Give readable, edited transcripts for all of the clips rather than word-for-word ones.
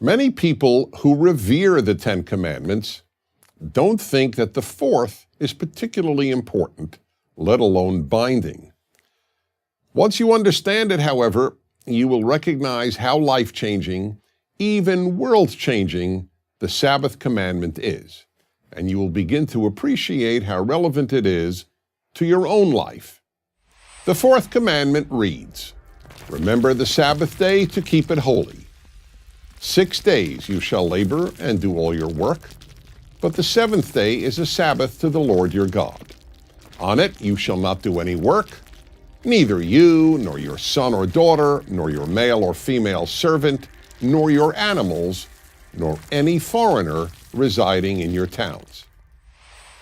Many people who revere the Ten Commandments don't think that the fourth is particularly important, let alone binding. Once you understand it, however, you will recognize how life-changing, even world-changing, the Sabbath commandment is, and you will begin to appreciate how relevant it is to your own life. The fourth commandment reads, "Remember the Sabbath day to keep it holy. 6 days you shall labor and do all your work, but the seventh day is a Sabbath to the Lord your God. On it you shall not do any work, neither you, nor your son or daughter, nor your male or female servant, nor your animals, nor any foreigner residing in your towns."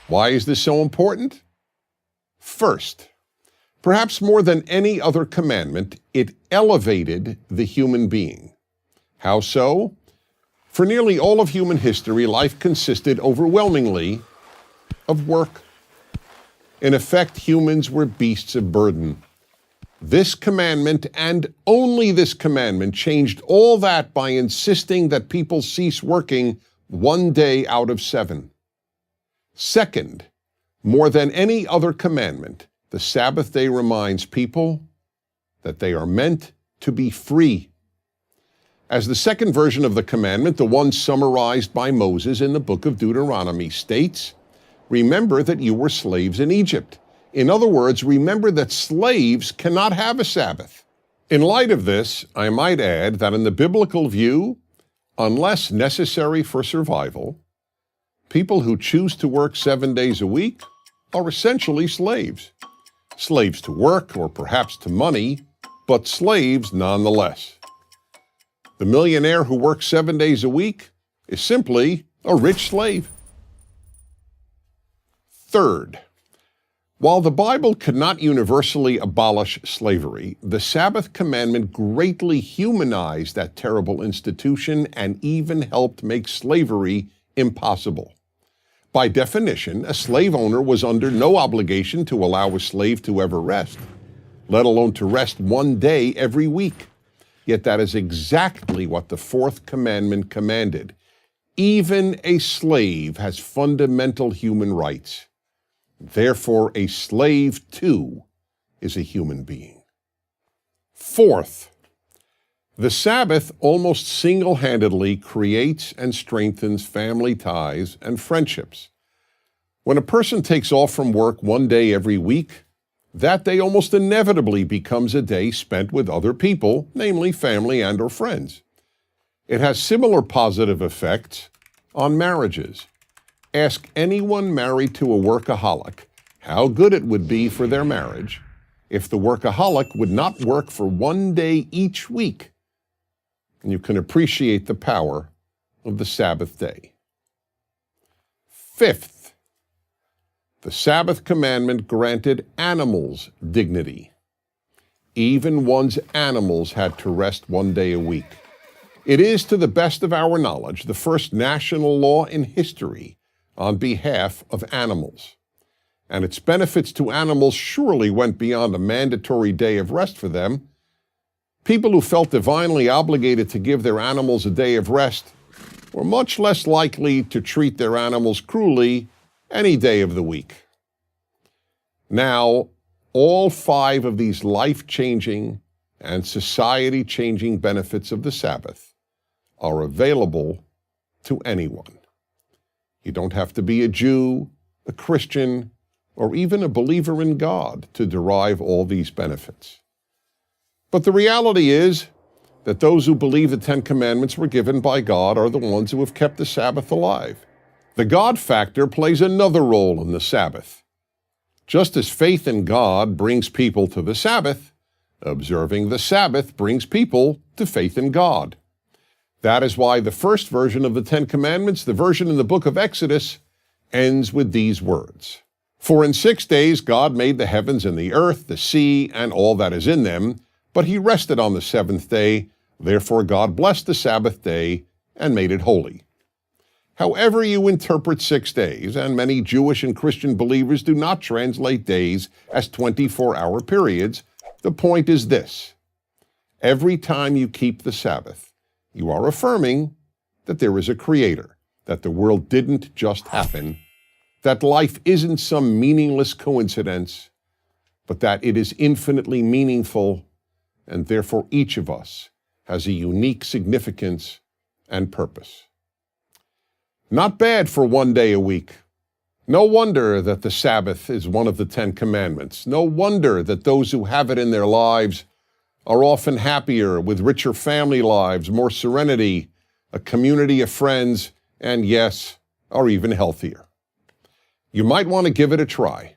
Why is this so important? First, perhaps more than any other commandment, it elevated the human being. How so? For nearly all of human history, life consisted overwhelmingly of work. In effect, humans were beasts of burden. This commandment, and only this commandment, changed all that by insisting that people cease working 1 day out of 7. Second, more than any other commandment, the Sabbath day reminds people that they are meant to be free. As the second version of the commandment, the one summarized by Moses in the book of Deuteronomy, states, "Remember that you were slaves in Egypt." In other words, remember that slaves cannot have a Sabbath. In light of this, I might add that in the biblical view, unless necessary for survival, people who choose to work 7 days a week are essentially slaves. Slaves to work, or perhaps to money, but slaves nonetheless. The millionaire who works 7 days a week is simply a rich slave. Third, while the Bible could not universally abolish slavery, the Sabbath commandment greatly humanized that terrible institution and even helped make slavery impossible. By definition, a slave owner was under no obligation to allow a slave to ever rest, let alone to rest 1 day every week. Yet that is exactly what the fourth commandment commanded. Even a slave has fundamental human rights. Therefore, a slave, too, is a human being. Fourth, the Sabbath almost single-handedly creates and strengthens family ties and friendships. When a person takes off from work 1 day every week, that day almost inevitably becomes a day spent with other people, namely family and or friends. It has similar positive effects on marriages. Ask anyone married to a workaholic how good it would be for their marriage if the workaholic would not work for 1 day each week. And you can appreciate the power of the Sabbath day. Fifth, the Sabbath commandment granted animals dignity. Even one's animals had to rest 1 day a week. It is, to the best of our knowledge, the first national law in history on behalf of animals. And its benefits to animals surely went beyond a mandatory day of rest for them. People who felt divinely obligated to give their animals a day of rest were much less likely to treat their animals cruelly any day of the week. Now, all 5 of these life-changing and society-changing benefits of the Sabbath are available to anyone. You don't have to be a Jew, a Christian, or even a believer in God to derive all these benefits. But the reality is that those who believe the 10 Commandments were given by God are the ones who have kept the Sabbath alive. The God factor plays another role in the Sabbath. Just as faith in God brings people to the Sabbath, observing the Sabbath brings people to faith in God. That is why the first version of the 10 Commandments, the version in the book of Exodus, ends with these words. "For in 6 days God made the heavens and the earth, the sea, and all that is in them, but he rested on the 7th day. Therefore God blessed the Sabbath day and made it holy." However you interpret 6 days, and many Jewish and Christian believers do not translate days as 24-hour periods, the point is this. Every time you keep the Sabbath, you are affirming that there is a creator, that the world didn't just happen, that life isn't some meaningless coincidence, but that it is infinitely meaningful, and therefore each of us has a unique significance and purpose. Not bad for one day a week. No wonder that the Sabbath is one of the 10 Commandments. No wonder that those who have it in their lives are often happier, with richer family lives, more serenity, a community of friends, and yes, are even healthier. You might want to give it a try.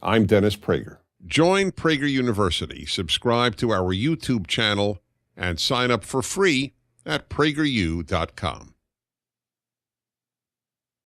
I'm Dennis Prager. Join Prager University, subscribe to our YouTube channel, and sign up for free at prageru.com.